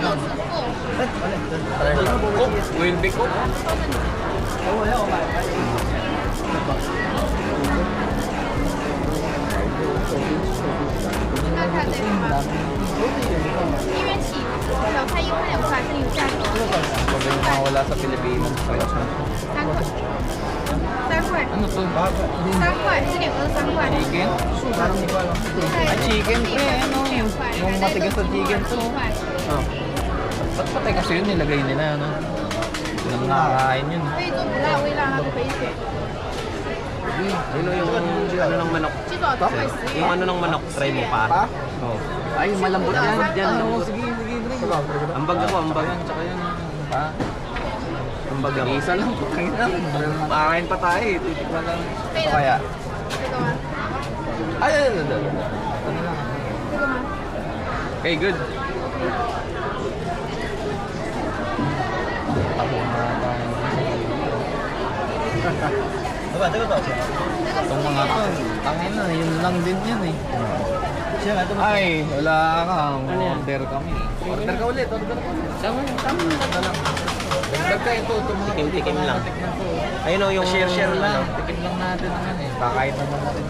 种是过。Cook, will be cook. 你看看这个吗？1元起，小菜1块2块，这里有价格。 Pag yung mawala sa Pilipinas. 3块，3块， Ano to? 3块，这两个是3块。 Chicken? Ay, chicken pre, ano? Yung matigas na chicken to. 2块。 Ba't patay kasi yun nilagay nila, ano? Nang nakakain yun. 可以做不辣微辣，它都可以选。 Ano yung ano ng manok? 鸡爪都会10 Yung 元。 ano ng manok? Try mo pa? Oo. Ay, malambot yan. Yan, Oo, lambot. sige, sige, sige. Ambag ako, ambag. Tsaka yan. Pa? Ambag ako. Isa lang. Kakain pa tayo eh. Titikman lang. 可以 Ito 了， kaya? 这个吗？ Ay, ay, ay, ay, ay. 这个吗？ Okay, good. Itong mga to, tangin na, yun lang din yan eh. Ay, wala ka. Order kami. Order ka ulit, order ka ulit. Tama, tama. Dagdag ka ito, itong mga Tikim-tikim lang. tikman to. Ayun o, yung... Share lang. Tikim lang natin naman eh. Kakain naman natin.